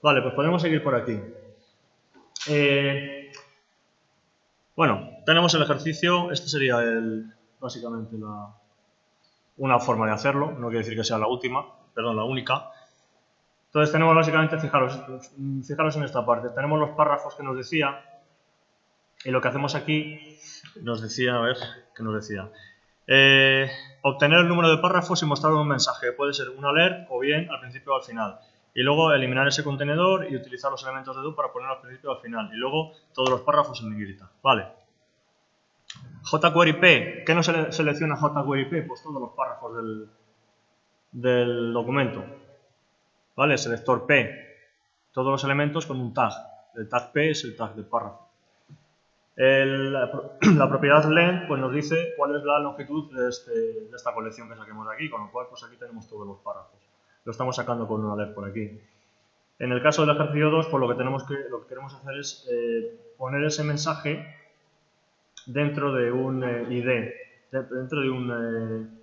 Vale, pues podemos seguir por aquí. Bueno, tenemos el ejercicio. Este sería básicamente una forma de hacerlo. No quiere decir que sea la única. Entonces tenemos básicamente, fijaros en esta parte. Tenemos los párrafos que nos decía. Y lo que hacemos aquí, nos decía, a ver, ¿qué nos decía? Obtener el número de párrafos y mostrar un mensaje. Puede ser un alert o bien al principio o al final. Y luego eliminar ese contenedor y utilizar los elementos de do para ponerlo al principio o al final. Y luego todos los párrafos en negrita. Vale. jQuery P. ¿Qué nos selecciona jQuery P? Pues todos los párrafos del documento. ¿Vale? Selector P. Todos los elementos con un tag. El tag P es el tag del párrafo. La propiedad length pues nos dice cuál es la longitud de esta colección que saquemos de aquí, con lo cual pues aquí tenemos todos los párrafos. Lo estamos sacando con un alert por aquí. En el caso del ejercicio 2, pues lo que queremos hacer es poner ese mensaje dentro de un ID, dentro de un...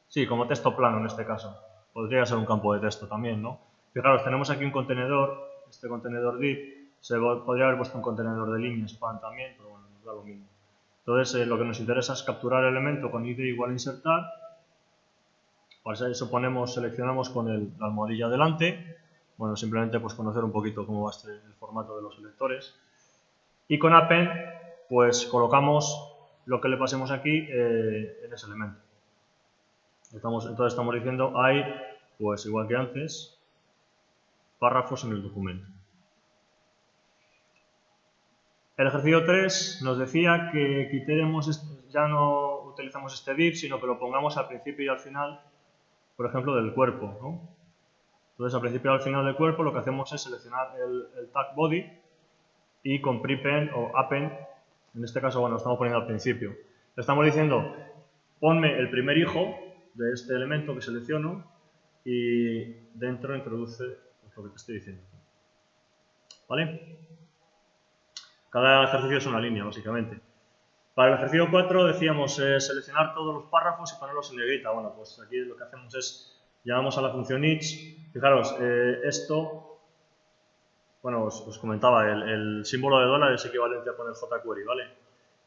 sí, como texto plano en este caso. Podría ser un campo de texto también, ¿no? Fijaros, tenemos aquí un contenedor, este contenedor div. Podría haber puesto un contenedor de línea span también, pero bueno, da lo mismo. Entonces, lo que nos interesa es capturar el elemento con id igual a insertar. Para eso seleccionamos con la almohadilla delante. Bueno, simplemente pues conocer un poquito cómo va el formato de los selectores. Y con append, pues colocamos lo que le pasemos aquí en ese elemento. Entonces estamos diciendo hay, pues igual que antes, párrafos en el documento. El ejercicio 3 nos decía que ya no utilizamos este div, sino que lo pongamos al principio y al final, por ejemplo, del cuerpo, ¿no? Entonces, al principio y al final del cuerpo lo que hacemos es seleccionar el tag body y con prepend o append, en este caso, bueno, lo estamos poniendo al principio. Le estamos diciendo, ponme el primer hijo de este elemento que selecciono y dentro introduce lo que te estoy diciendo. ¿Vale? Cada ejercicio es una línea, básicamente. Para el ejercicio 4 decíamos seleccionar todos los párrafos y ponerlos en negrita. Bueno, pues aquí lo que hacemos es, llamamos a la función each. Fijaros, esto, bueno, os comentaba, el símbolo de dólar es equivalente a poner jQuery, ¿vale?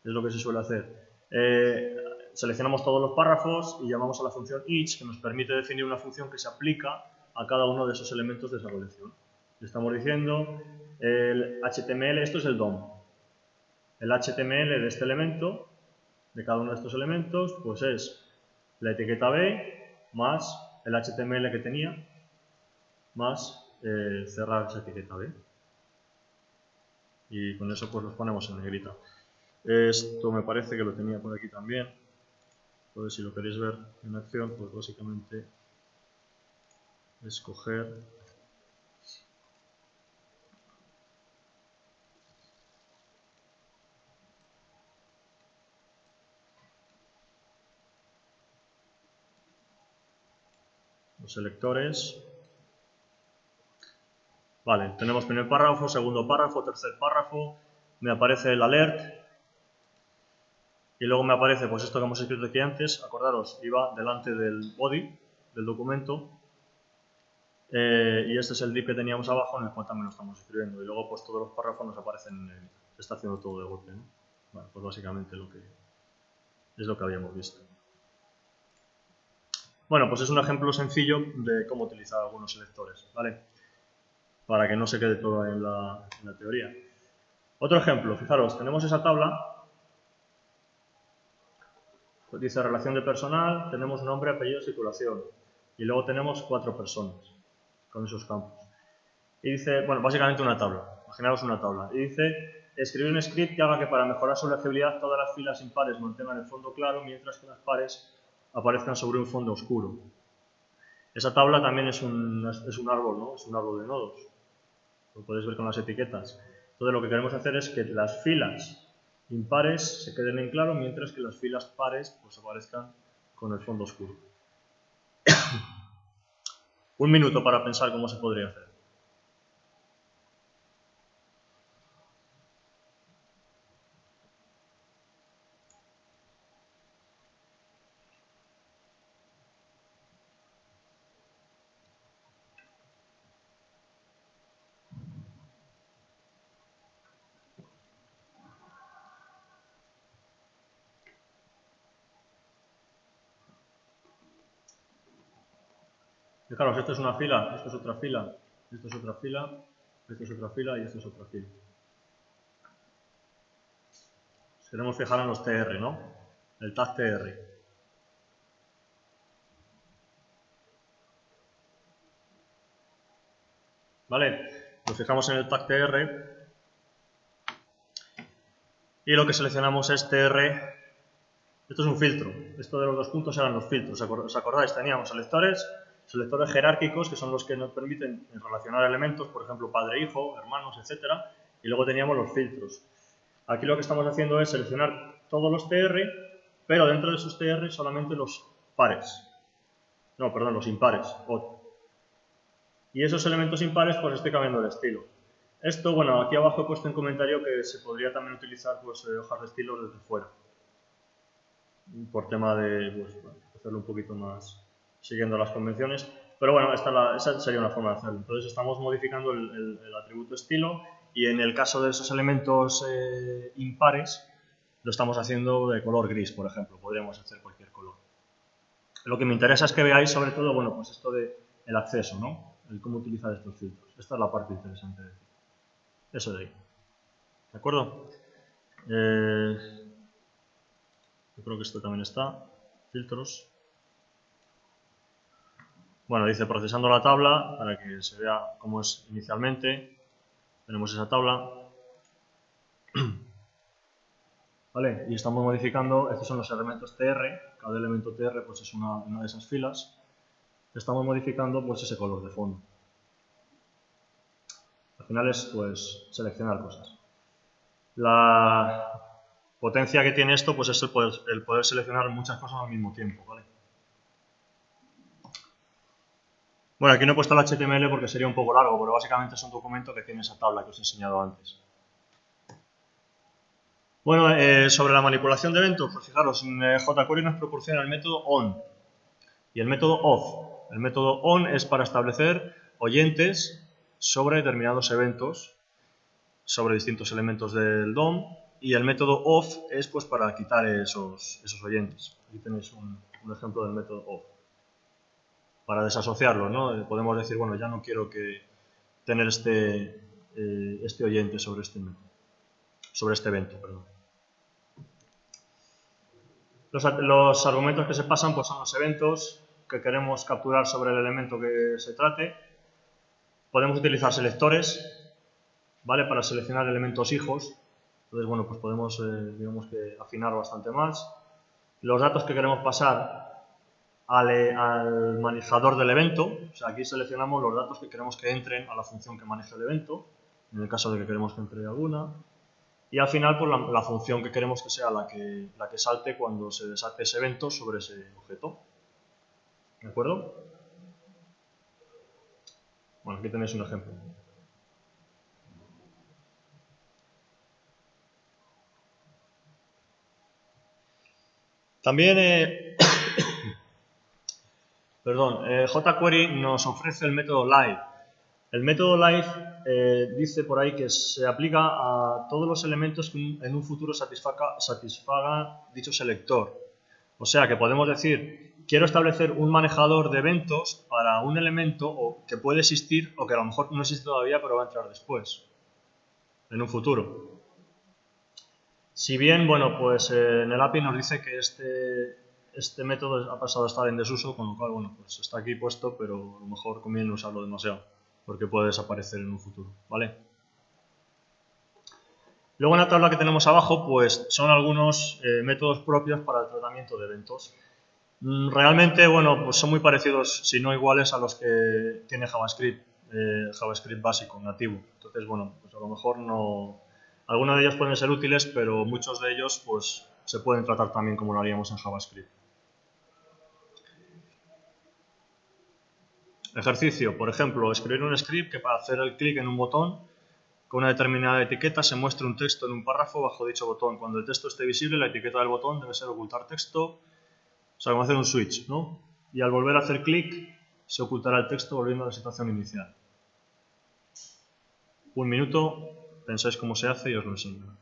Es lo que se suele hacer. Seleccionamos todos los párrafos y llamamos a la función each, que nos permite definir una función que se aplica a cada uno de esos elementos de esa colección. Le estamos diciendo, el HTML, esto es el DOM. El HTML de este elemento, de cada uno de estos elementos, pues es la etiqueta B más el HTML que tenía, más cerrar esa etiqueta B. Y con eso pues los ponemos en negrita. Esto me parece que lo tenía por aquí también. Entonces, si lo queréis ver en acción, pues básicamente escoger los selectores. Vale, tenemos primer párrafo, segundo párrafo, tercer párrafo. Me aparece el alert. Y luego me aparece pues esto que hemos escrito aquí antes. Acordaros, iba delante del body del documento. Y este es el div que teníamos abajo en el cual también lo estamos escribiendo. Y luego pues todos los párrafos nos aparecen. Se está haciendo todo de golpe, ¿no? Bueno, pues básicamente es lo que habíamos visto. Bueno, pues es un ejemplo sencillo de cómo utilizar algunos selectores, ¿vale? Para que no se quede todo en la teoría. Otro ejemplo, fijaros, tenemos esa tabla. Pues dice relación de personal, tenemos nombre, apellido, titulación. Y luego tenemos 4 personas con esos campos. Y dice, bueno, básicamente una tabla. Imaginaos una tabla. Y dice, escribir un script que haga que para mejorar su legibilidad todas las filas impares mantengan el fondo claro, mientras que las pares aparezcan sobre un fondo oscuro. Esa tabla también es un árbol, ¿no? Es un árbol de nodos. Lo podéis ver con las etiquetas. Entonces lo que queremos hacer es que las filas impares se queden en claro, mientras que las filas pares pues aparezcan con el fondo oscuro. Un minuto para pensar cómo se podría hacer. Fijaros, esto es una fila, esto es otra fila, esto es otra fila, esto es otra fila y esto es otra fila. Queremos fijar en los TR, ¿no? El tag TR. ¿Vale? Nos fijamos en el tag TR y lo que seleccionamos es TR. Esto es un filtro. Esto de los dos puntos eran los filtros. ¿Os acordáis? Teníamos selectores jerárquicos, que son los que nos permiten relacionar elementos, por ejemplo, padre, hijo, hermanos, etcétera. Y luego teníamos los filtros. Aquí lo que estamos haciendo es seleccionar todos los TR, pero dentro de esos TR solamente los pares. No, perdón, los impares. Y esos elementos impares, pues estoy cambiando el estilo. Esto, bueno, aquí abajo he puesto en comentario que se podría también utilizar pues, hojas de estilo desde fuera. Por tema de pues, hacerlo un poquito más siguiendo las convenciones. Pero bueno, esa sería una forma de hacerlo. Entonces estamos modificando el atributo estilo y en el caso de esos elementos impares lo estamos haciendo de color gris, por ejemplo. Podríamos hacer cualquier color. Lo que me interesa es que veáis sobre todo, bueno, pues esto de el acceso, ¿no? El cómo utilizar estos filtros. Esta es la parte interesante de eso de ahí. ¿De acuerdo? Yo creo que esto también está. Filtros. Bueno, dice procesando la tabla para que se vea cómo es inicialmente. Tenemos esa tabla. ¿Vale? Y estamos modificando, estos son los elementos TR. Cada elemento TR pues, es una de esas filas. Estamos modificando pues, ese color de fondo. Al final es pues, seleccionar cosas. La potencia que tiene esto pues, es el poder seleccionar muchas cosas al mismo tiempo. ¿Vale? Bueno, aquí no he puesto el HTML porque sería un poco largo, pero básicamente es un documento que tiene esa tabla que os he enseñado antes. Bueno, sobre la manipulación de eventos, pues fijaros, jQuery nos proporciona el método on y el método off. El método on es para establecer oyentes sobre determinados eventos, sobre distintos elementos del DOM, y el método off es pues para quitar esos oyentes. Aquí tenéis un ejemplo del método off. Para desasociarlo, ¿no? Podemos decir, bueno, ya no quiero tener este oyente sobre este evento, perdón. Los argumentos que se pasan pues, son los eventos que queremos capturar sobre el elemento que se trate. Podemos utilizar selectores, ¿vale? Para seleccionar elementos hijos. Entonces, bueno, pues podemos, digamos que afinar bastante más. Los datos que queremos pasar al manejador del evento. O sea, aquí seleccionamos los datos que queremos que entren a la función que maneja el evento, en el caso de que queremos que entre alguna. Y al final, pues la función que queremos que sea la que salte cuando se desate ese evento sobre ese objeto. ¿De acuerdo? Bueno, aquí tenéis un ejemplo. También, jQuery nos ofrece el método live. El método live dice por ahí que se aplica a todos los elementos que en un futuro satisfaga dicho selector. O sea que podemos decir, quiero establecer un manejador de eventos para un elemento que puede existir o que a lo mejor no existe todavía pero va a entrar después, en un futuro. Si bien, bueno, pues en el API nos dice que este método ha pasado a estar en desuso, con lo cual, bueno, pues está aquí puesto, pero a lo mejor conviene usarlo demasiado, porque puede desaparecer en un futuro, ¿vale? Luego en la tabla que tenemos abajo, pues son algunos métodos propios para el tratamiento de eventos. Realmente, bueno, pues son muy parecidos, si no iguales, a los que tiene JavaScript, JavaScript básico, nativo. Entonces, bueno, pues a lo mejor no... Algunos de ellos pueden ser útiles, pero muchos de ellos, pues, se pueden tratar también como lo haríamos en JavaScript. Ejercicio, por ejemplo, escribir un script que para hacer el clic en un botón con una determinada etiqueta se muestre un texto en un párrafo bajo dicho botón. Cuando el texto esté visible, la etiqueta del botón debe ser ocultar texto. O sea, como hacer un switch, ¿no? Y al volver a hacer clic, se ocultará el texto volviendo a la situación inicial. Un minuto, pensáis cómo se hace y os lo enseño.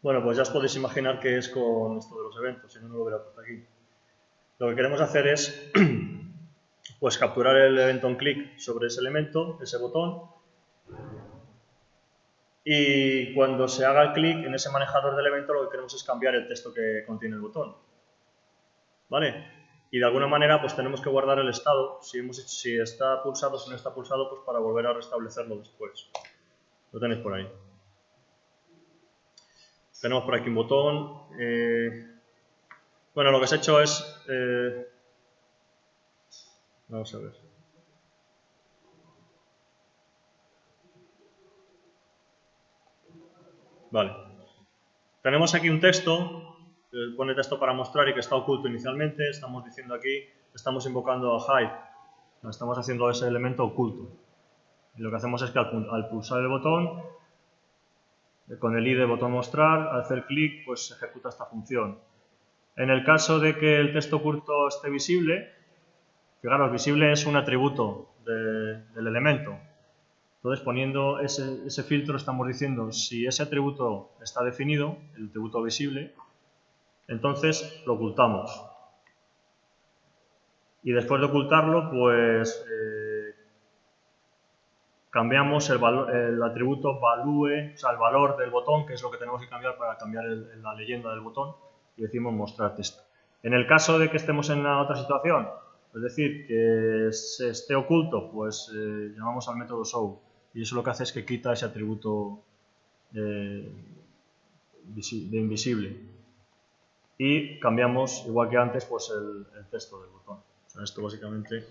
Bueno, pues ya os podéis imaginar qué es con esto de los eventos, si no, no lo hubiera puesto aquí. Lo que queremos hacer es pues capturar el evento on click sobre ese elemento, ese botón, y cuando se haga el clic en ese manejador del evento lo que queremos es cambiar el texto que contiene el botón. ¿Vale? Y de alguna manera pues tenemos que guardar el estado, si está pulsado, si no está pulsado, pues para volver a restablecerlo después. Lo tenéis por ahí. Tenemos por aquí un botón. Bueno, lo que os he hecho es... vamos a ver. Vale. Tenemos aquí un texto, pone texto para mostrar y que está oculto inicialmente. Estamos diciendo aquí, estamos invocando a hide. Estamos haciendo ese elemento oculto. Y lo que hacemos es que al pulsar el botón, con el ID botón mostrar, al hacer clic, pues se ejecuta esta función. En el caso de que el texto oculto esté visible, fijaros, visible es un atributo del elemento. Entonces, poniendo ese filtro, estamos diciendo si ese atributo está definido, el atributo visible, entonces lo ocultamos. Y después de ocultarlo, pues cambiamos el atributo value, o sea, el valor del botón, que es lo que tenemos que cambiar para cambiar la leyenda del botón, y decimos mostrar texto. En el caso de que estemos en una otra situación, es decir, que se esté oculto, pues llamamos al método show, y eso lo que hace es que quita ese atributo de invisible. Y cambiamos, igual que antes, pues el texto del botón. O sea, esto básicamente...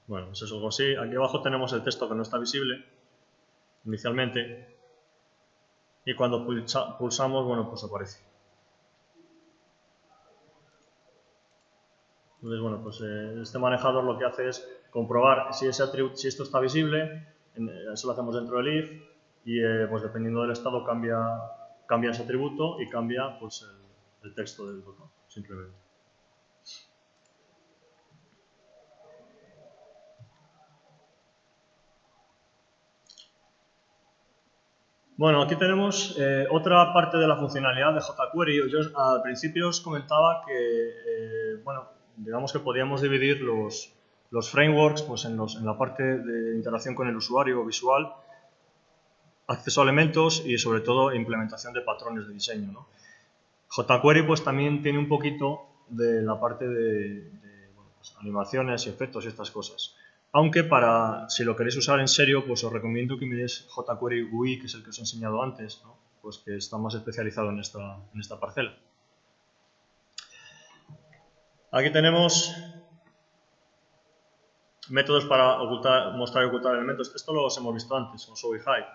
Bueno, pues es algo así. Aquí abajo tenemos el texto que no está visible inicialmente y cuando pulsamos, bueno, pues aparece. Entonces, bueno, pues este manejador lo que hace es comprobar si esto está visible, eso lo hacemos dentro del if y pues dependiendo del estado cambia ese atributo y cambia pues el texto del botón, simplemente. Bueno, aquí tenemos otra parte de la funcionalidad de jQuery. Yo al principio os comentaba que, bueno, digamos que podíamos dividir los frameworks pues, en la parte de interacción con el usuario visual, acceso a elementos y sobre todo implementación de patrones de diseño, ¿no? jQuery pues también tiene un poquito de la parte de bueno, pues, animaciones y efectos y estas cosas. Aunque si lo queréis usar en serio, pues os recomiendo que miréis jQuery GUI, que es el que os he enseñado antes, ¿no? Pues que está más especializado en esta parcela. Aquí tenemos métodos para mostrar y ocultar elementos. Esto lo hemos visto antes, con show y hide.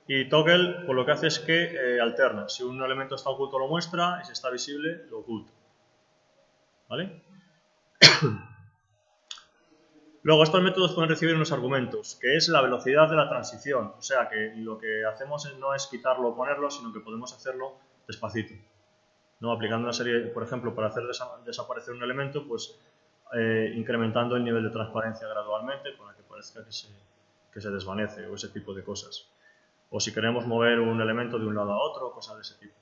Y toggle, pues lo que hace es que alterna. Si un elemento está oculto lo muestra y si está visible lo oculta. ¿Vale? Luego, estos métodos pueden recibir unos argumentos, que es la velocidad de la transición. O sea, que lo que hacemos no es quitarlo o ponerlo, sino que podemos hacerlo despacito. ¿No? Aplicando una serie, por ejemplo, para hacer desaparecer un elemento, pues incrementando el nivel de transparencia gradualmente para que parezca que se desvanece o ese tipo de cosas. O si queremos mover un elemento de un lado a otro, cosas de ese tipo.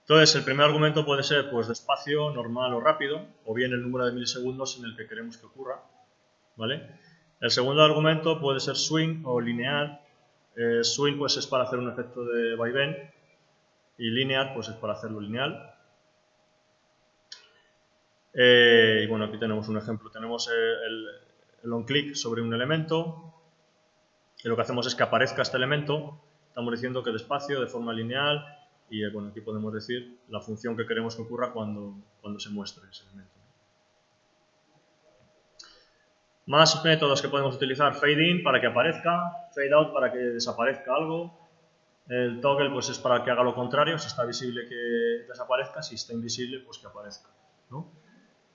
Entonces, el primer argumento puede ser pues, despacio, normal o rápido, o bien el número de milisegundos en el que queremos que ocurra. ¿Vale? El segundo argumento puede ser swing o lineal. Swing pues, es para hacer un efecto de vaivén y linear pues, es para hacerlo lineal. Y bueno, aquí tenemos un ejemplo. Tenemos el on-click sobre un elemento y lo que hacemos es que aparezca este elemento. Estamos diciendo que despacio, de forma lineal. Y bueno, aquí podemos decir la función que queremos que ocurra cuando se muestre ese elemento. Más métodos que podemos utilizar: fade in para que aparezca, fade out para que desaparezca algo. El toggle pues es para que haga lo contrario, si está visible que desaparezca, si está invisible pues que aparezca, ¿no?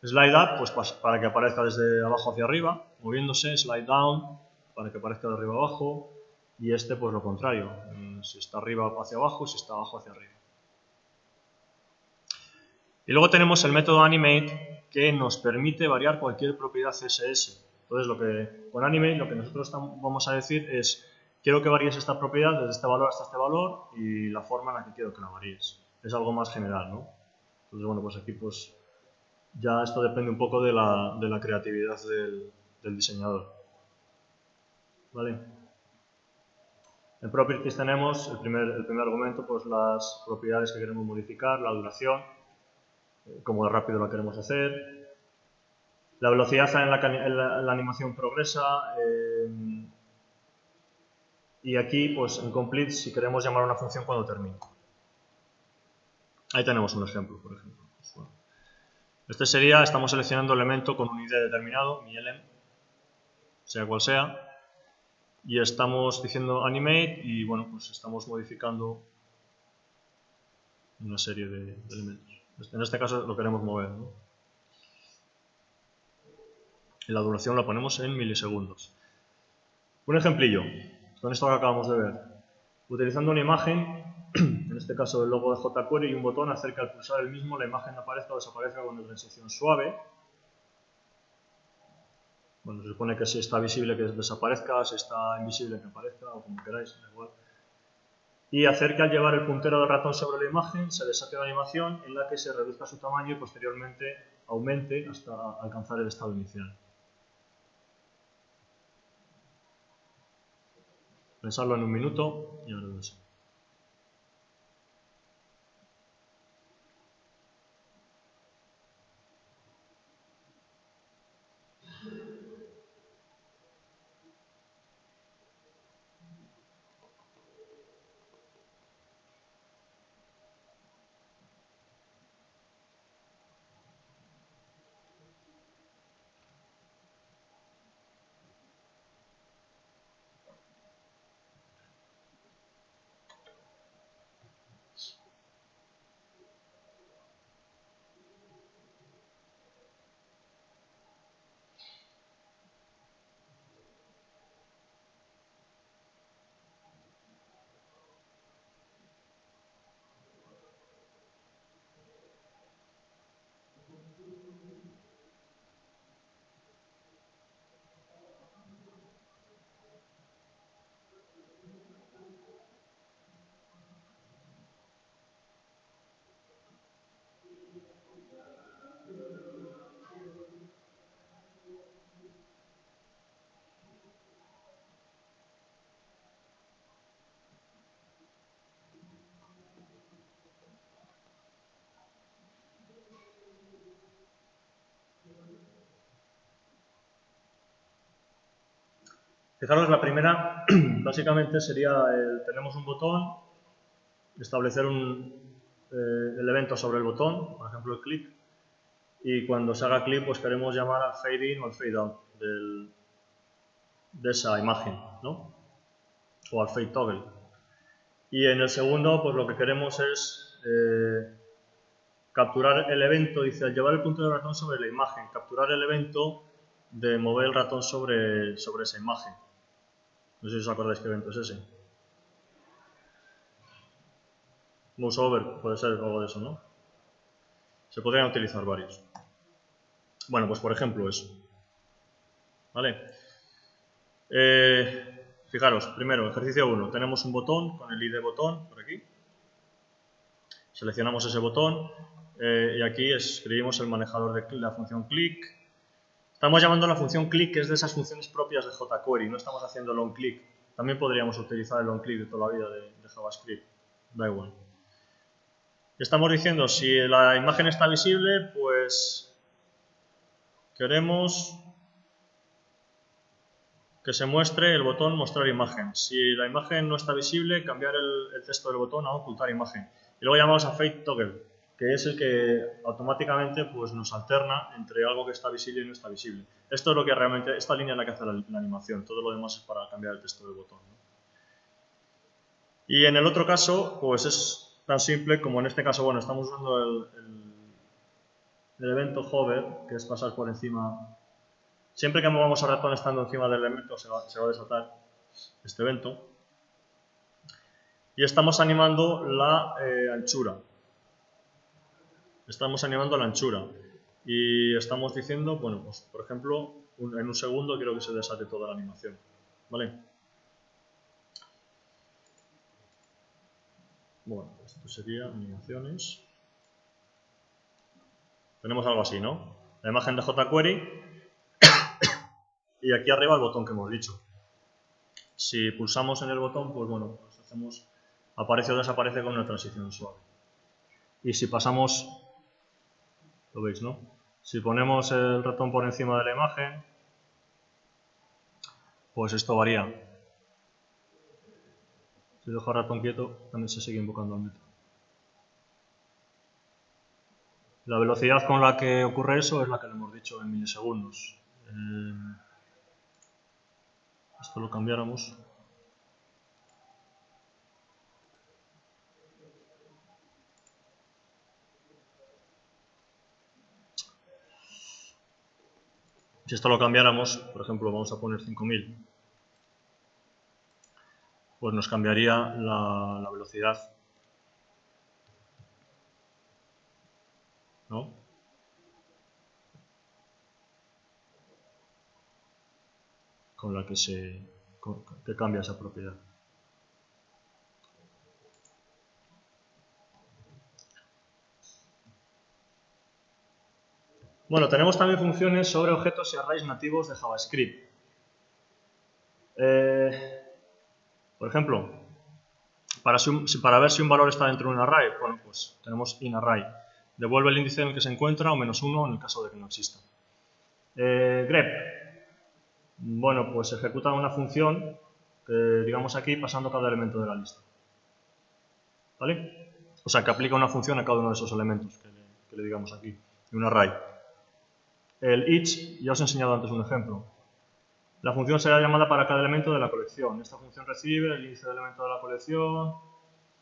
Slide up pues para que aparezca desde abajo hacia arriba, moviéndose. Slide down para que aparezca de arriba a abajo. Y este pues lo contrario, si está arriba hacia abajo, si está abajo hacia arriba. Y luego tenemos el método animate, que nos permite variar cualquier propiedad CSS. Entonces, con animate lo que nosotros vamos a decir es: quiero que varíes esta propiedad desde este valor hasta este valor y la forma en la que quiero que la varíes. Es algo más general, ¿no? Entonces, bueno, pues aquí pues ya esto depende un poco de la creatividad del diseñador. ¿Vale? En Properties tenemos el primer argumento, pues las propiedades que queremos modificar, la duración, cómo de rápido la queremos hacer, la velocidad en la animación progresa, y aquí, pues en complete, si queremos llamar a una función cuando termine. Ahí tenemos un ejemplo, por ejemplo. Pues, bueno. Este sería, estamos seleccionando el elemento con un ID determinado, mi element, sea cual sea, y estamos diciendo animate y, bueno, pues estamos modificando una serie de elementos. En este caso lo queremos mover, ¿no? Y la duración la ponemos en milisegundos. Un ejemplillo, con esto que acabamos de ver. Utilizando una imagen, en este caso el logo de jQuery, y un botón, hacer que al pulsar el mismo la imagen aparezca o desaparezca con una transición suave. Bueno, se supone que si está visible que desaparezca, si está invisible que aparezca, o como queráis, da igual. Y hacer que al llevar el puntero del ratón sobre la imagen se desate una animación en la que se reduzca su tamaño y posteriormente aumente hasta alcanzar el estado inicial. Pensarlo en un minuto y ahora eso. Fijaros, la primera básicamente sería tenemos un botón, establecer el evento sobre el botón, por ejemplo el clic, y cuando se haga clic pues queremos llamar al fade in o al fade out de esa imagen, ¿no? O al fade toggle. Y en el segundo pues lo que queremos es capturar el evento, dice, al llevar el punto del ratón sobre la imagen, capturar el evento de mover el ratón sobre esa imagen. No sé si os acordáis qué evento es ese. Mouse over, puede ser algo de eso, ¿no? Se podrían utilizar varios. Bueno, pues por ejemplo eso. ¿Vale? Fijaros, primero, ejercicio 1. Tenemos un botón con el ID botón por aquí. Seleccionamos ese botón y aquí escribimos el manejador de la función click. Estamos llamando a la función click, que es de esas funciones propias de jQuery. No estamos haciendo el onClick. También podríamos utilizar el onClick de toda la vida de JavaScript. Da igual. Estamos diciendo, si la imagen está visible, pues queremos que se muestre el botón mostrar imagen. Si la imagen no está visible, cambiar el texto del botón a ocultar imagen. Y luego llamamos a fade toggle, que es el que automáticamente pues, nos alterna entre algo que está visible y no está visible. Esto es lo que realmente, esta línea es la que hace la animación, todo lo demás es para cambiar el texto del botón, ¿no? Y en el otro caso, pues es tan simple como en este caso, bueno, estamos usando el evento hover, que es pasar por encima. Siempre que movamos el ratón estando encima del elemento se va a desatar este evento. Y estamos animando la anchura. estamos animando la anchura y estamos diciendo, bueno, pues por ejemplo, en un segundo quiero que se desate toda la animación, ¿vale? Bueno, esto sería animaciones. Tenemos algo así, ¿no? La imagen de jQuery y aquí arriba el botón que hemos dicho. Si pulsamos en el botón, pues bueno, pues hacemos, aparece o desaparece con una transición suave. Y si pasamos, lo veis, ¿no? Si ponemos el ratón por encima de la imagen, pues esto varía. Si dejo el ratón quieto, también se sigue invocando al método. La velocidad con la que ocurre eso es la que le hemos dicho en milisegundos. Esto lo cambiáramos. Si esto lo cambiáramos, por ejemplo, vamos a poner 5000, pues nos cambiaría la velocidad, ¿no? Con la que cambia esa propiedad. Bueno, tenemos también funciones sobre objetos y arrays nativos de JavaScript. Por ejemplo, para ver si un valor está dentro de un array, bueno, pues tenemos inArray. Devuelve el índice en el que se encuentra o -1 en el caso de que no exista. grep. Bueno, pues ejecuta una función, digamos aquí, pasando cada elemento de la lista. ¿Vale? O sea, que aplica una función a cada uno de esos elementos que le digamos aquí, de un array. El each, ya os he enseñado antes un ejemplo. La función será llamada para cada elemento de la colección. Esta función recibe el índice del elemento de la colección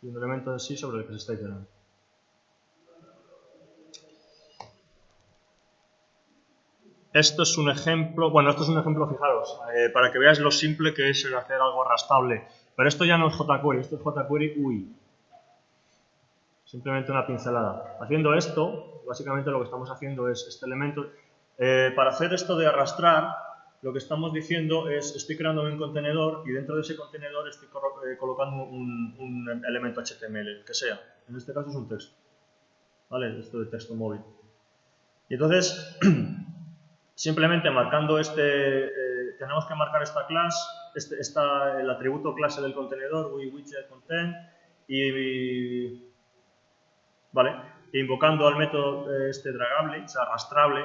y un elemento en sí sobre el que se está iterando. Esto es un ejemplo, fijaros, para que veáis lo simple que es el hacer algo arrastrable. Pero esto ya no es jQuery, esto es jQuery UI. Simplemente una pincelada. Haciendo esto, básicamente lo que estamos haciendo es este elemento. Para hacer esto de arrastrar, lo que estamos diciendo es, estoy creando un contenedor y dentro de ese contenedor estoy colocando un elemento HTML, el que sea. En este caso es un texto. ¿Vale? Esto de texto móvil. Y entonces, simplemente marcando tenemos que marcar esta clase, el atributo clase del contenedor, widget content, ¿vale? E invocando al método dragable, o sea, arrastrable,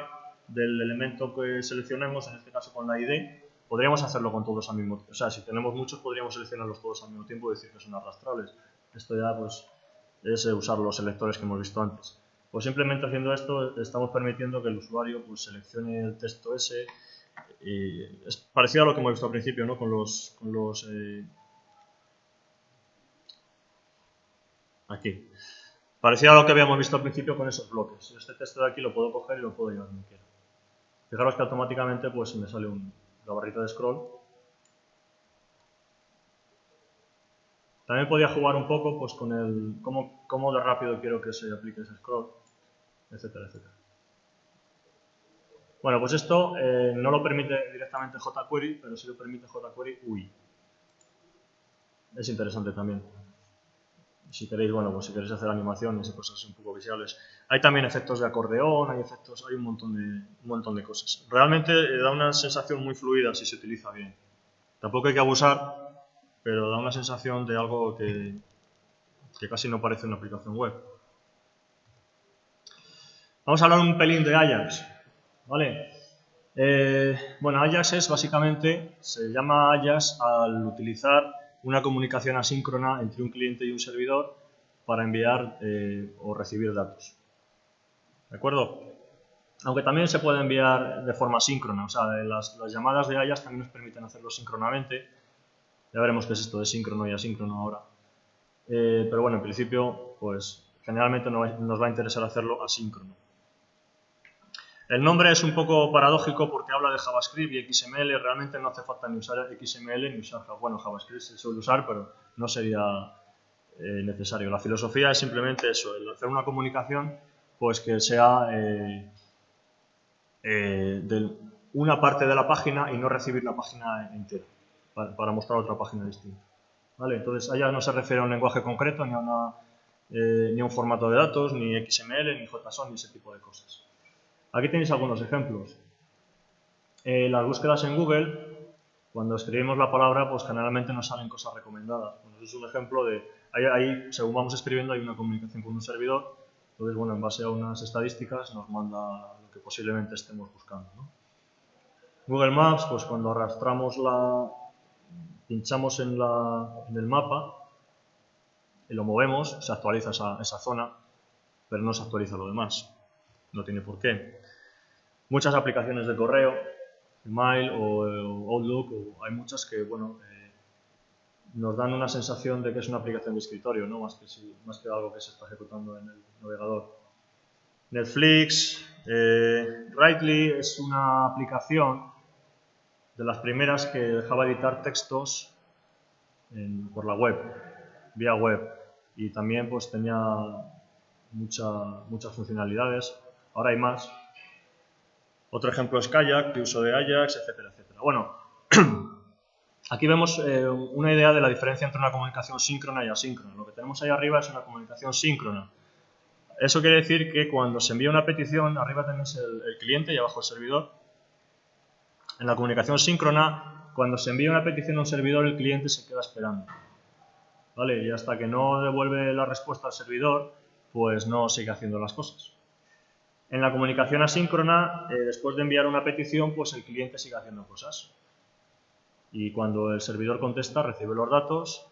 del elemento que seleccionemos, en este caso con la ID, podríamos hacerlo con todos al mismo tiempo. O sea, si tenemos muchos, podríamos seleccionarlos todos al mismo tiempo y decir que son arrastrables. Esto ya, pues, es usar los selectores que hemos visto antes. Pues simplemente haciendo esto, estamos permitiendo que el usuario pues, seleccione el texto ese. Y es parecido a lo que hemos visto al principio, ¿no? Aquí. Parecido a lo que habíamos visto al principio con esos bloques. Este texto de aquí lo puedo coger y lo puedo llevar donde quiera. Fijaros que automáticamente pues me sale la barrita de scroll. También podía jugar un poco pues, con cómo de rápido quiero que se aplique ese scroll, etcétera, etcétera. Bueno, pues esto no lo permite directamente jQuery, pero sí lo permite jQuery UI. Es interesante también. Si queréis, bueno, pues si queréis hacer animaciones y cosas un poco visuales. Hay también efectos de acordeón, hay un montón de cosas. Realmente da una sensación muy fluida si se utiliza bien. Tampoco hay que abusar, pero da una sensación de algo que casi no parece una aplicación web. Vamos a hablar un pelín de Ajax, ¿vale? Bueno, Ajax es básicamente, se llama Ajax al utilizar una comunicación asíncrona entre un cliente y un servidor para enviar o recibir datos. ¿De acuerdo? Aunque también se puede enviar de forma síncrona, o sea, las llamadas de Ajax también nos permiten hacerlo síncronamente. Ya veremos qué es esto de síncrono y asíncrono ahora. Pero bueno, en principio, pues generalmente nos va a interesar hacerlo asíncrono. El nombre es un poco paradójico porque habla de JavaScript y XML. Realmente no hace falta ni usar XML ni usar, bueno, JavaScript se suele usar, pero no sería necesario. La filosofía es simplemente eso, el hacer una comunicación pues que sea una parte de la página y no recibir la página entera, para mostrar otra página distinta. ¿Vale? Entonces, allá no se refiere a un lenguaje concreto, ni a un formato de datos, ni XML, ni JSON, ni ese tipo de cosas. Aquí tenéis algunos ejemplos. Las búsquedas en Google, cuando escribimos la palabra, pues generalmente nos salen cosas recomendadas. Bueno, eso es un ejemplo de... Ahí, según vamos escribiendo, hay una comunicación con un servidor. Entonces, bueno, en base a unas estadísticas nos manda lo que posiblemente estemos buscando, ¿no? Google Maps, pues cuando arrastramos pinchamos en el mapa y lo movemos, se actualiza esa zona, pero no se actualiza lo demás. No tiene por qué. Muchas aplicaciones de correo, Gmail o Outlook, hay muchas que, bueno, nos dan una sensación de que es una aplicación de escritorio, ¿no? Más que algo que se está ejecutando en el navegador. Netflix, Writely es una aplicación de las primeras que dejaba editar textos por la web, vía web, y también pues tenía muchas funcionalidades. Ahora hay más. Otro ejemplo es Kayak, de uso de Ajax, etcétera, etcétera. Bueno, aquí vemos una idea de la diferencia entre una comunicación síncrona y asíncrona. Lo que tenemos ahí arriba es una comunicación síncrona. Eso quiere decir que cuando se envía una petición, arriba tenéis el cliente y abajo el servidor. En la comunicación síncrona, cuando se envía una petición a un servidor, el cliente se queda esperando, ¿vale? Y hasta que no devuelve la respuesta al servidor, pues no sigue haciendo las cosas. En la comunicación asíncrona, después de enviar una petición, pues el cliente sigue haciendo cosas. Y cuando el servidor contesta, recibe los datos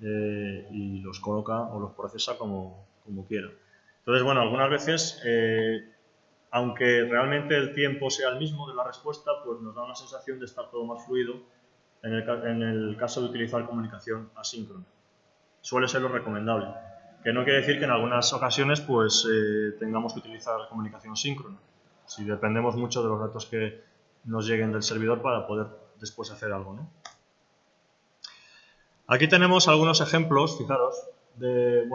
y los coloca o los procesa como quiera. Entonces, bueno, algunas veces, aunque realmente el tiempo sea el mismo de la respuesta, pues nos da una sensación de estar todo más fluido en el caso de utilizar comunicación asíncrona. Suele ser lo recomendable, que no quiere decir que en algunas ocasiones pues tengamos que utilizar comunicación síncrona, si dependemos mucho de los datos que nos lleguen del servidor para poder después hacer algo, ¿no? Aquí tenemos algunos ejemplos, fijaros, de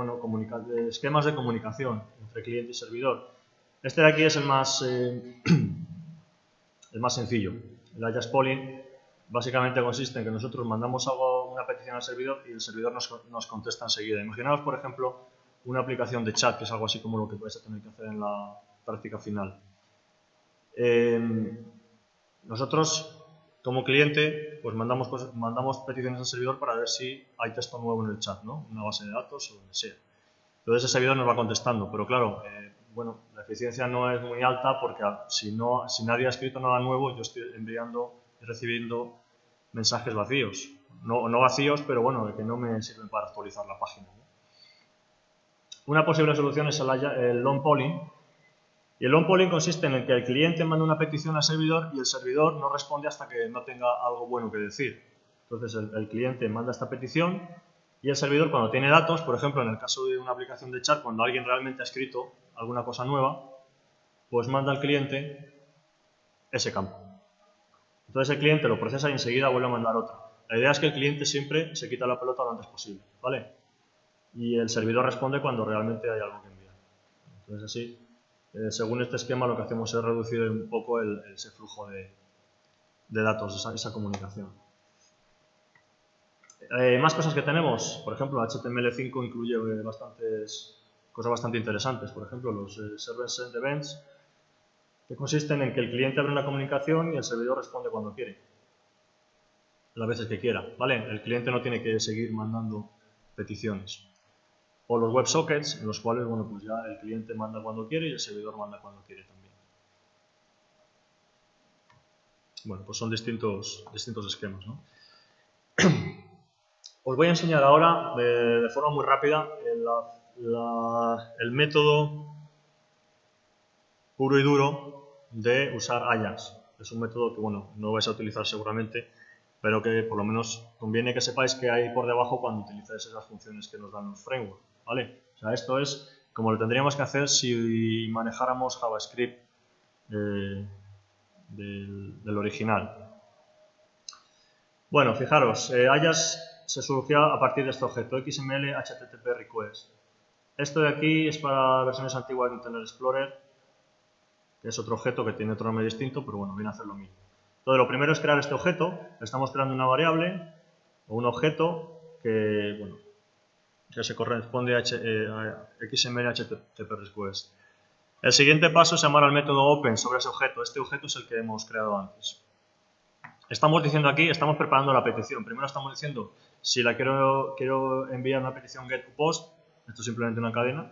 esquemas de comunicación entre cliente y servidor. Este de aquí es el más sencillo. El Ajax Polling básicamente consiste en que nosotros mandamos una petición al servidor y el servidor nos contesta enseguida. Imaginaos, por ejemplo, una aplicación de chat, que es algo así como lo que vais a tener que hacer en la práctica final. Nosotros, como cliente, pues mandamos peticiones al servidor para ver si hay texto nuevo en el chat, ¿no? Una base de datos o donde sea. Entonces ese servidor nos va contestando, pero claro, bueno, la eficiencia no es muy alta porque si nadie ha escrito nada nuevo, yo estoy enviando y recibiendo mensajes vacíos. No vacíos, pero bueno, que no me sirven para actualizar la página, ¿no? Una posible solución es el long polling. Y el long polling consiste en el que el cliente manda una petición al servidor y el servidor no responde hasta que no tenga algo bueno que decir. Entonces el cliente manda esta petición y el servidor, cuando tiene datos, por ejemplo en el caso de una aplicación de chat, cuando alguien realmente ha escrito alguna cosa nueva, pues manda al cliente ese campo. Entonces el cliente lo procesa y enseguida vuelve a mandar otra. La idea es que el cliente siempre se quita la pelota lo antes posible, ¿vale? Y el servidor responde cuando realmente hay algo que enviar. Entonces así, según este esquema, lo que hacemos es reducir un poco ese flujo de datos, esa comunicación. Más cosas que tenemos, por ejemplo, HTML5 incluye cosas bastante interesantes. Por ejemplo, los Server Send Events, que consisten en que el cliente abre una comunicación y el servidor responde cuando quiere, las veces que quiera, ¿vale? El cliente no tiene que seguir mandando peticiones. O los WebSockets, en los cuales, bueno, pues ya el cliente manda cuando quiere y el servidor manda cuando quiere también. Bueno, pues son distintos esquemas, ¿no? Os voy a enseñar ahora, de forma muy rápida, el método puro y duro de usar Ajax. Es un método que, bueno, no vais a utilizar seguramente, pero que por lo menos conviene que sepáis que hay por debajo cuando utilizáis esas funciones que nos dan los frameworks, ¿vale? O sea, esto es como lo tendríamos que hacer si manejáramos JavaScript del original. Bueno, fijaros, Ajax se surgió a partir de este objeto, XML HTTP request. Esto de aquí es para versiones antiguas de Internet Explorer, que es otro objeto que tiene otro nombre distinto, pero bueno, viene a hacer lo mismo. Entonces, lo primero es crear este objeto. Estamos creando una variable o un objeto que, bueno, que se corresponde a XML HTTP request. El siguiente paso es llamar al método open sobre ese objeto. Este objeto es el que hemos creado antes. Estamos diciendo aquí, estamos preparando la petición. Primero estamos diciendo si la quiero enviar una petición get to post. Esto es simplemente una cadena.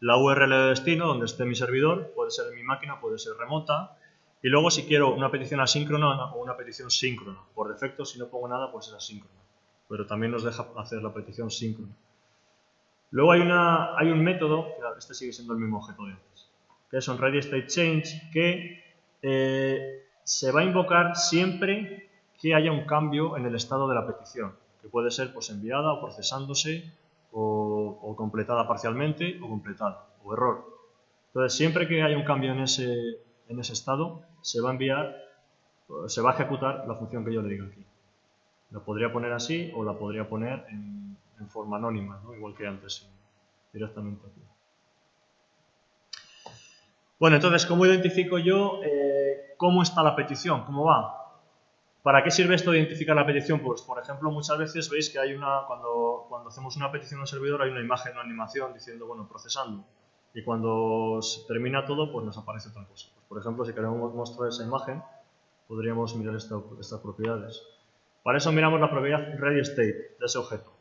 La URL de destino, donde esté mi servidor, puede ser en mi máquina, puede ser remota. Y luego si quiero una petición asíncrona o una petición síncrona. Por defecto, si no pongo nada, pues es asíncrona. Pero también nos deja hacer la petición síncrona. Luego hay un método, este sigue siendo el mismo objeto de antes, que es onReadyStateChange, que se va a invocar siempre que haya un cambio en el estado de la petición, que puede ser pues enviada o procesándose o completada parcialmente o completada o error. Entonces siempre que haya un cambio en ese estado se va a enviar, se va a ejecutar la función que yo le diga aquí. La podría poner así o la podría poner en forma anónima, ¿no? Igual que antes, directamente aquí. Bueno, entonces, ¿cómo identifico yo cómo está la petición? ¿Cómo va? ¿Para qué sirve esto de identificar la petición? Pues, por ejemplo, muchas veces veis que hay cuando hacemos una petición al servidor hay una imagen, una animación diciendo, bueno, procesando. Y cuando se termina todo, pues nos aparece otra cosa. Pues, por ejemplo, si queremos mostrar esa imagen, podríamos mirar estas propiedades. Para eso miramos la propiedad readyState de ese objeto.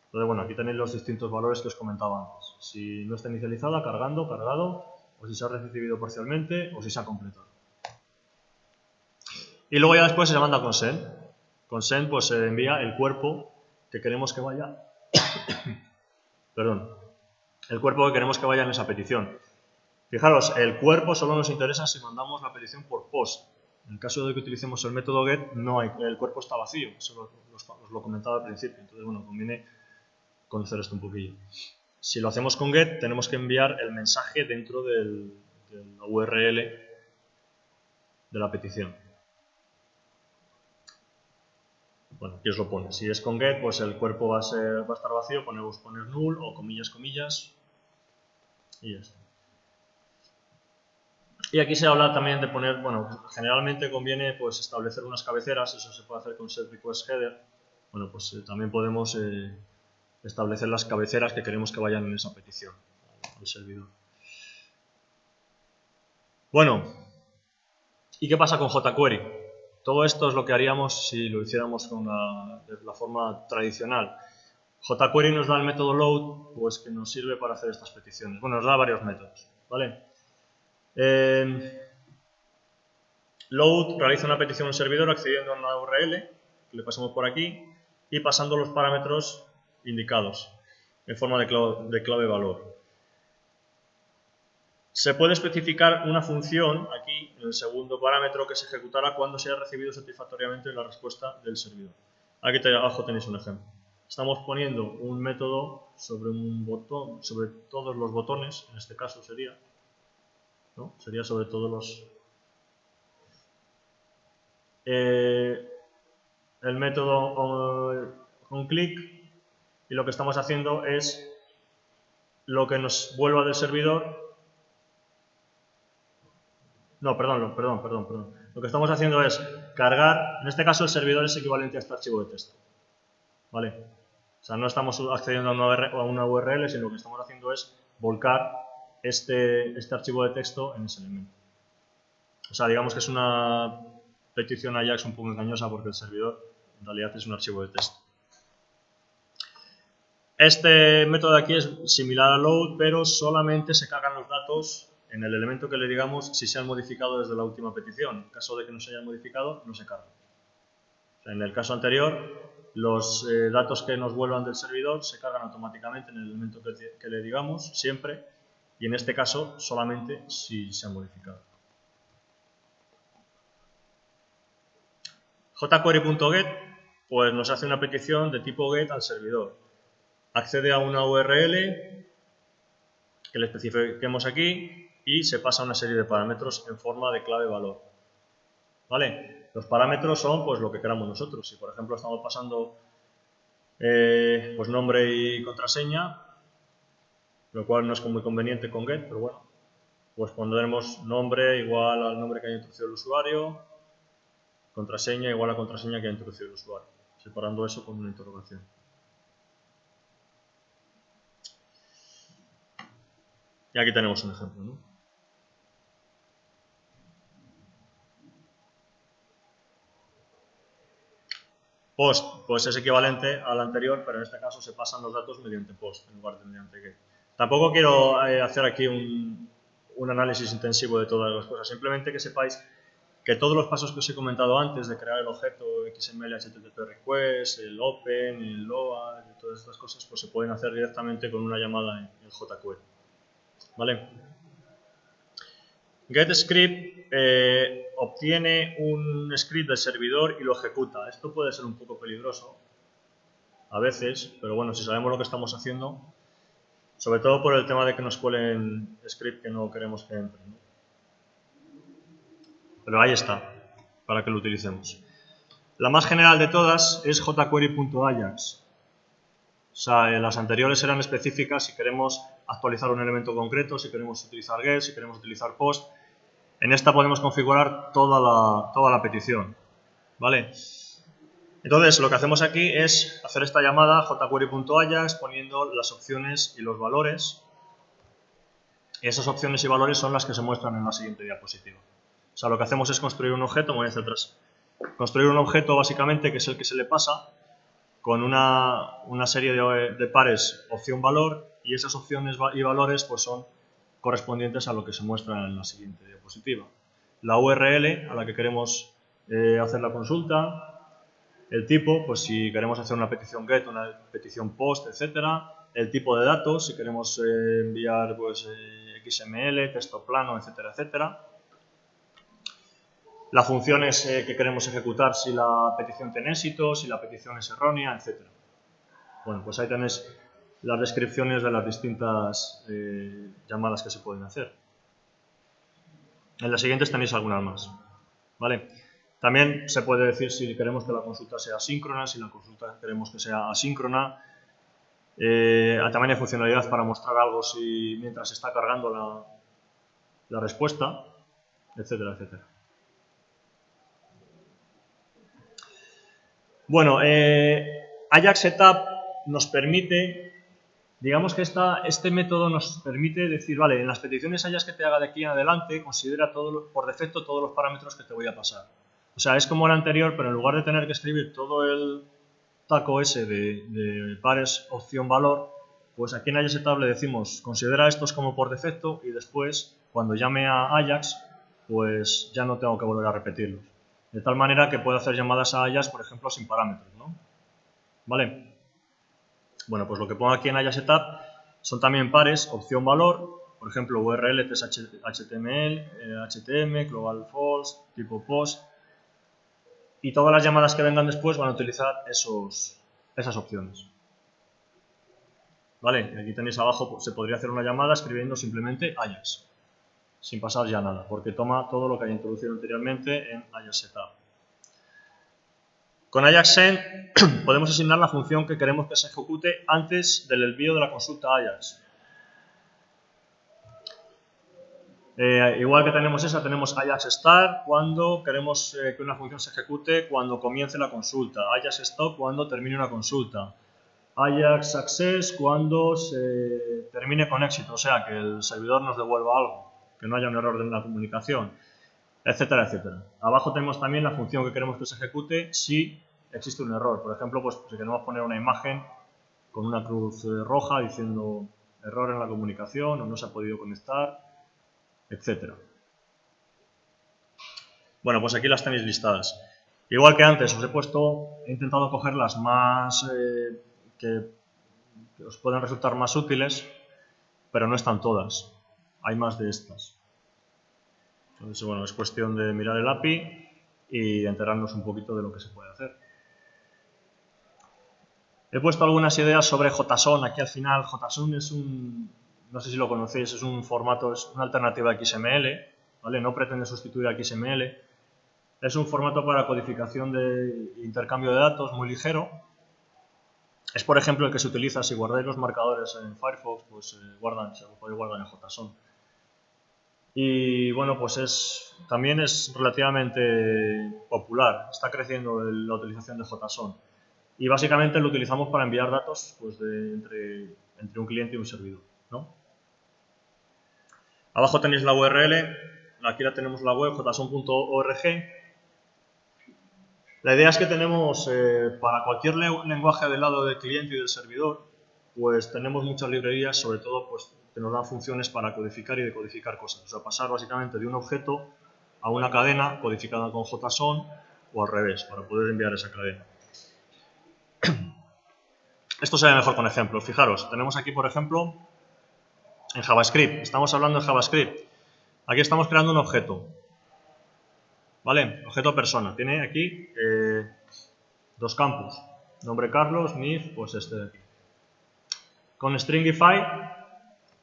Entonces, bueno, aquí tenéis los distintos valores que os comentaba antes. Si no está inicializada, cargado, o si se ha recibido parcialmente, o si se ha completado. Y luego ya después se le manda consent. Consent pues se envía el cuerpo que queremos que vaya. Perdón. El cuerpo que queremos que vaya en esa petición. Fijaros, el cuerpo solo nos interesa si mandamos la petición por post. En el caso de que utilicemos el método get, no hay, el cuerpo está vacío. Eso os lo comentaba al principio. Entonces, bueno, conviene conocer esto un poquillo. Si lo hacemos con get, tenemos que enviar el mensaje dentro de la URL de la petición. Bueno, aquí os lo pone. Si es con get, pues el cuerpo va a estar vacío, podemos poner null o comillas, comillas, y ya está. Y aquí se habla también de poner, bueno, generalmente conviene pues establecer unas cabeceras, eso se puede hacer con setRequestHeader. Bueno, pues también podemos establecer las cabeceras que queremos que vayan en esa petición al servidor. Bueno, ¿y qué pasa con jQuery? Todo esto es lo que haríamos si lo hiciéramos de la forma tradicional. jQuery nos da el método load, pues que nos sirve para hacer estas peticiones. Bueno, nos da varios métodos, ¿vale? Load realiza una petición al servidor accediendo a una URL, que le pasamos por aquí, y pasando los parámetros indicados en forma de clave valor. Se puede especificar una función aquí, en el segundo parámetro, que se ejecutará cuando se haya recibido satisfactoriamente la respuesta del servidor. Aquí abajo tenéis un ejemplo. Estamos poniendo un método sobre un botón, sobre todos los botones, en este caso sería, ¿no? Sería sobre todos los... el método onClick, y lo que estamos haciendo es lo que nos vuelva del servidor. No, perdón. Lo que estamos haciendo es cargar, en este caso el servidor es equivalente a este archivo de texto. ¿Vale? O sea, no estamos accediendo a una URL, sino lo que estamos haciendo es volcar este archivo de texto en ese elemento. O sea, digamos que es una petición Ajax un poco engañosa porque el servidor en realidad es un archivo de texto. Este método de aquí es similar a load, pero solamente se cargan los datos en el elemento que le digamos si se han modificado desde la última petición. En caso de que no se hayan modificado, no se cargan. O sea, en el caso anterior, los datos que nos vuelvan del servidor se cargan automáticamente en el elemento que le digamos, siempre, y en este caso solamente si se han modificado. jQuery.get pues nos hace una petición de tipo get al servidor. Accede a una URL que le especifiquemos aquí y se pasa una serie de parámetros en forma de clave valor. ¿Vale? Los parámetros son pues lo que queramos nosotros. Si por ejemplo estamos pasando pues nombre y contraseña, lo cual no es muy conveniente con get, pero bueno, pues pondremos nombre igual al nombre que haya introducido el usuario, contraseña igual a contraseña que haya introducido el usuario, separando eso con una interrogación. Y aquí tenemos un ejemplo, ¿no? Post, pues es equivalente al anterior, pero en este caso se pasan los datos mediante post en lugar de mediante get. Tampoco quiero hacer aquí un análisis intensivo de todas las cosas, simplemente que sepáis que todos los pasos que os he comentado antes de crear el objeto XML, HTTP request, el open, el load, todas estas cosas, pues se pueden hacer directamente con una llamada en jQuery. ¿Vale? GetScript obtiene un script del servidor y lo ejecuta. Esto puede ser un poco peligroso a veces, pero bueno, si sabemos lo que estamos haciendo, sobre todo por el tema de que nos cuelen script que no queremos que entren, ¿no? Pero ahí está, para que lo utilicemos. La más general de todas es jQuery.ajax. O sea, las anteriores eran específicas si queremos actualizar un elemento concreto, si queremos utilizar get, si queremos utilizar post. En esta podemos configurar toda la petición, ¿vale? Entonces, lo que hacemos aquí es hacer esta llamada jQuery.ajax poniendo las opciones y los valores. Y esas opciones y valores son las que se muestran en la siguiente diapositiva. O sea, lo que hacemos es construir un objeto, voy hacia atrás. Construir un objeto básicamente que es el que se le pasa con una serie de pares opción-valor y esas opciones y valores pues son correspondientes a lo que se muestra en la siguiente diapositiva. La URL a la que queremos hacer la consulta, el tipo, pues si queremos hacer una petición GET, una petición POST, etcétera, el tipo de datos, si queremos enviar pues, XML, texto plano, etcétera, etcétera. Las funciones que queremos ejecutar, si la petición tiene éxito, si la petición es errónea, etcétera. Bueno, pues ahí tenéis las descripciones de las distintas llamadas que se pueden hacer. En las siguientes tenéis algunas más, ¿vale? También se puede decir si queremos que la consulta sea asíncrona, si la consulta queremos que sea asíncrona. También hay funcionalidad para mostrar algo mientras se está cargando la respuesta, etcétera, etcétera. Bueno, Ajax Setup nos permite, digamos que este método nos permite decir, vale, en las peticiones Ajax que te haga de aquí en adelante, considera por defecto todos los parámetros que te voy a pasar. O sea, es como el anterior, pero en lugar de tener que escribir todo el taco ese de pares opción-valor, pues aquí en Ajax Setup le decimos, considera estos como por defecto y después, cuando llame a Ajax, pues ya no tengo que volver a repetirlos. De tal manera que puedo hacer llamadas a Ajax, por ejemplo, sin parámetros, ¿no? ¿Vale? Bueno, pues lo que pongo aquí en Ajax Setup son también pares opción-valor, por ejemplo, URL, test HTML, HTML, global false, tipo post, y todas las llamadas que vengan después van a utilizar esas opciones. ¿Vale? Aquí tenéis abajo, pues, se podría hacer una llamada escribiendo simplemente Ajax, sin pasar ya nada, porque toma todo lo que haya introducido anteriormente en Ajax Setup. Con Ajax Send podemos asignar la función que queremos que se ejecute antes del envío de la consulta Ajax. Igual que tenemos esa, tenemos Ajax Start cuando queremos que una función se ejecute cuando comience la consulta. Ajax Stop cuando termine una consulta. Ajax Access cuando se termine con éxito, o sea, que el servidor nos devuelva algo, que no haya un error de la comunicación, etcétera, etcétera. Abajo tenemos también la función que queremos que se ejecute si existe un error. Por ejemplo, pues si queremos poner una imagen con una cruz roja diciendo error en la comunicación o no se ha podido conectar, etcétera. Bueno, pues aquí las tenéis listadas. Igual que antes os he intentado coger las más que os pueden resultar más útiles, pero no están todas. Hay más de estas. Entonces, bueno, es cuestión de mirar el API y enterarnos un poquito de lo que se puede hacer. He puesto algunas ideas sobre JSON aquí al final. JSON es no sé si lo conocéis, es un formato, es una alternativa a XML, ¿vale? No pretende sustituir a XML. Es un formato para codificación de intercambio de datos muy ligero. Es, por ejemplo, el que se utiliza si guardáis los marcadores en Firefox, pues se lo podéis guardar en JSON. Y bueno, pues también es relativamente popular, está creciendo la utilización de JSON. Y básicamente lo utilizamos para enviar datos pues, entre un cliente y un servidor, ¿no? Abajo tenéis la URL, aquí la tenemos la web, json.org. La idea es que tenemos, para cualquier lenguaje del lado del cliente y del servidor, pues tenemos muchas librerías, sobre todo pues, que nos dan funciones para codificar y decodificar cosas. O sea, pasar básicamente de un objeto a una cadena codificada con JSON o al revés, para poder enviar esa cadena. Esto se ve mejor con ejemplos. Fijaros, tenemos aquí, por ejemplo, en JavaScript. Estamos hablando de JavaScript. Aquí estamos creando un objeto. ¿Vale? Objeto persona. Tiene aquí dos campos. Nombre Carlos, NIF, pues este de aquí. Con Stringify,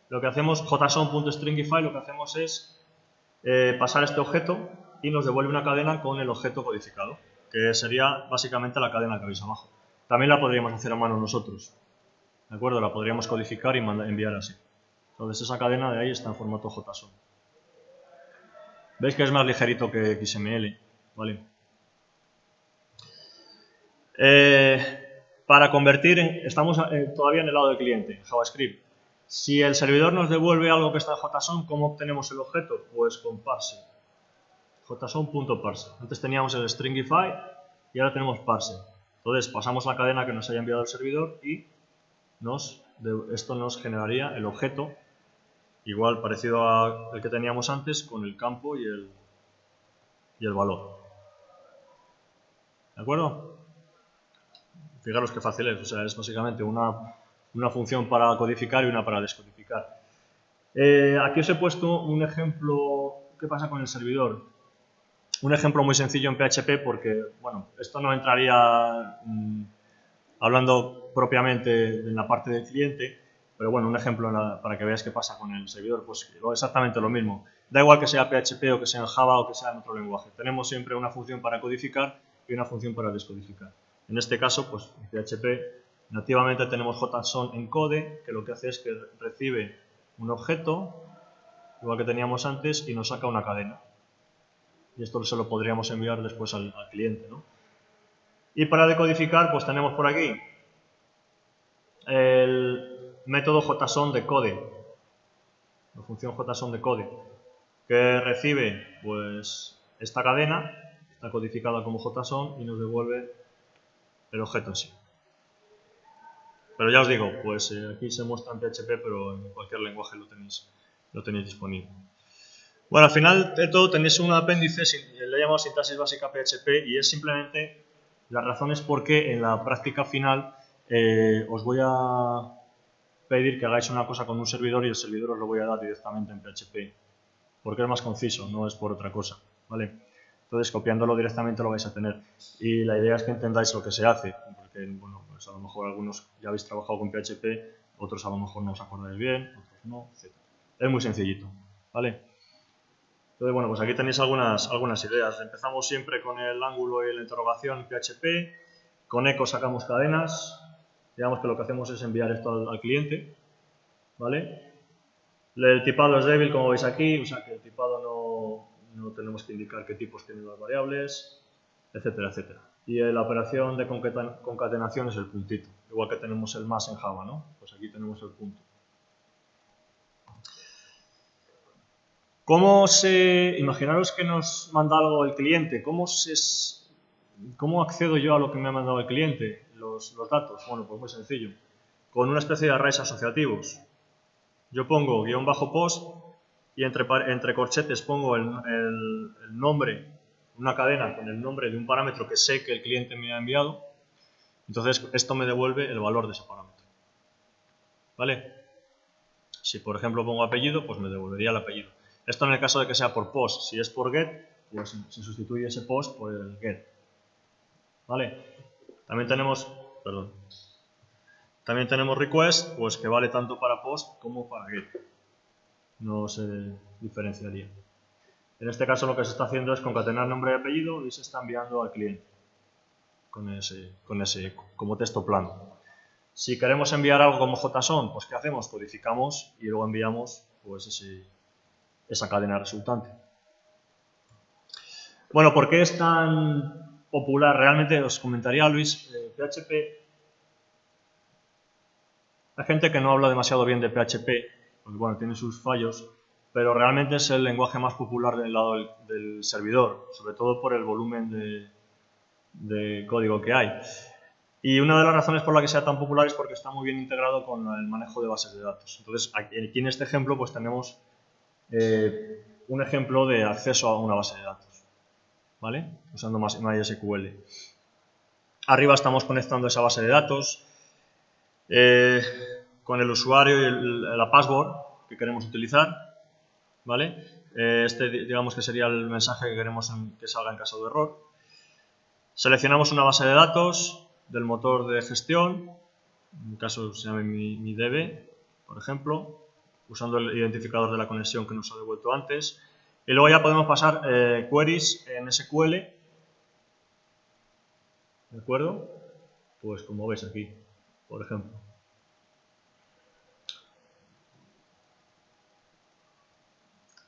lo que hacemos, json.stringify, lo que hacemos es pasar este objeto y nos devuelve una cadena con el objeto codificado, que sería básicamente la cadena que veis abajo. También la podríamos hacer a mano nosotros. ¿De acuerdo? La podríamos codificar y enviar así. Entonces esa cadena de ahí está en formato JSON. Veis que es más ligerito que XML, ¿vale? Para convertir, estamos todavía en el lado del cliente, JavaScript. Si el servidor nos devuelve algo que está en JSON, ¿cómo obtenemos el objeto? Pues con parse. json.parse. Antes teníamos el stringify y ahora tenemos parse. Entonces pasamos la cadena que nos haya enviado el servidor y esto nos generaría el objeto, igual parecido al que teníamos antes, con el campo y el valor. ¿De acuerdo? Fijaros qué fácil es, o sea, es básicamente una función para codificar y una para descodificar. Aquí os he puesto un ejemplo, ¿qué pasa con el servidor? Un ejemplo muy sencillo en PHP porque, bueno, esto no entraría hablando propiamente en la parte del cliente, pero bueno, un ejemplo para que veáis qué pasa con el servidor, pues exactamente lo mismo. Da igual que sea PHP o que sea en Java o que sea en otro lenguaje. Tenemos siempre una función para codificar y una función para descodificar. En este caso, pues en PHP nativamente tenemos JSON encode, que lo que hace es que recibe un objeto, igual que teníamos antes, y nos saca una cadena. Y esto se lo podríamos enviar después al cliente, ¿no? Y para decodificar, pues tenemos por aquí el método JSON_decode, la función JSON_decode, que recibe pues esta cadena, está codificada como JSON y nos devuelve el objeto en sí. Pero ya os digo, pues aquí se muestra en PHP, pero en cualquier lenguaje lo tenéis disponible. Bueno, al final de todo tenéis un apéndice, le he llamado sintaxis básica PHP, y es simplemente las razones por qué en la práctica final os voy a pedir que hagáis una cosa con un servidor y el servidor os lo voy a dar directamente en PHP, porque es más conciso, no es por otra cosa, ¿vale? Entonces, copiándolo directamente lo vais a tener. Y la idea es que entendáis lo que se hace, porque, bueno, pues a lo mejor algunos ya habéis trabajado con PHP, otros a lo mejor no os acordáis bien, otros no, etc. Es muy sencillito, ¿vale? Entonces, bueno, pues aquí tenéis algunas ideas. Empezamos siempre con el ángulo y la interrogación PHP. Con eco sacamos cadenas. Digamos que lo que hacemos es enviar esto al cliente, ¿vale? El tipado es débil, como veis aquí, o sea que el tipado no tenemos que indicar qué tipos tienen las variables, etcétera, etcétera. Y la operación de concatenación es el puntito, igual que tenemos el más en Java, ¿no? Pues aquí tenemos el punto. Imaginaros que nos manda algo el cliente, ¿cómo accedo yo a lo que me ha mandado el cliente? Los datos, bueno, pues muy sencillo. Con una especie de arrays asociativos. Yo pongo _post y entre corchetes pongo el nombre, una cadena con el nombre de un parámetro que sé que el cliente me ha enviado. Entonces esto me devuelve el valor de ese parámetro. ¿Vale? Si por ejemplo pongo apellido, pues me devolvería el apellido. Esto en el caso de que sea por post. Si es por get, pues se sustituye ese post por el get. ¿Vale? También tenemos request, pues que vale tanto para post como para get. No se diferenciaría. En este caso lo que se está haciendo es concatenar nombre y apellido y se está enviando al cliente con ese eco, como texto plano. Si queremos enviar algo como JSON, pues ¿qué hacemos? Codificamos y luego enviamos pues esa cadena resultante. Bueno, ¿por qué es tan popular? Realmente os comentaría, Luis, PHP. Hay gente que no habla demasiado bien de PHP, porque bueno, tiene sus fallos, pero realmente es el lenguaje más popular del lado del servidor, sobre todo por el volumen de código que hay. Y una de las razones por la que sea tan popular es porque está muy bien integrado con el manejo de bases de datos. Entonces, aquí en este ejemplo pues tenemos un ejemplo de acceso a una base de datos, ¿vale? Usando MySQL. Arriba estamos conectando esa base de datos con el usuario y la password que queremos utilizar, ¿vale? Este digamos que sería el mensaje que queremos que salga en caso de error. Seleccionamos una base de datos del motor de gestión, en mi caso se llama mi DB, por ejemplo, usando el identificador de la conexión que nos ha devuelto antes. Y luego ya podemos pasar queries en SQL, ¿de acuerdo? Pues como veis aquí, por ejemplo.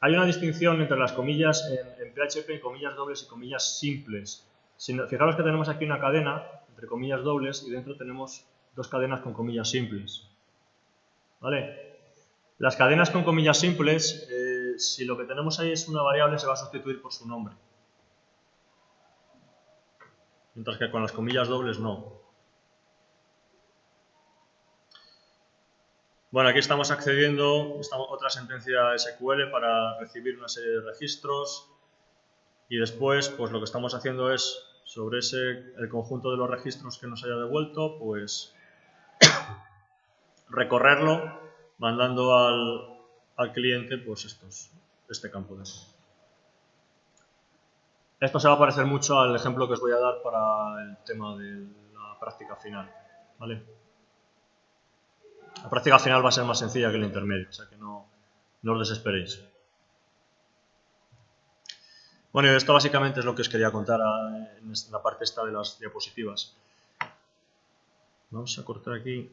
Hay una distinción entre las comillas en PHP, comillas dobles y comillas simples. Fijaros que tenemos aquí una cadena entre comillas dobles y dentro tenemos dos cadenas con comillas simples. ¿Vale? Las cadenas con comillas simples, si lo que tenemos ahí es una variable, se va a sustituir por su nombre. Mientras que con las comillas dobles no. Bueno, aquí estamos accediendo a otra sentencia SQL para recibir una serie de registros y después pues lo que estamos haciendo es sobre el conjunto de los registros que nos haya devuelto, pues recorrerlo mandando al cliente pues este campo de aquí. Esto se va a parecer mucho al ejemplo que os voy a dar para el tema de la práctica final, ¿vale? La práctica final va a ser más sencilla que el intermedio, o sea que no os desesperéis. Bueno, y esto básicamente es lo que os quería contar en la parte esta de las diapositivas. Vamos a cortar aquí.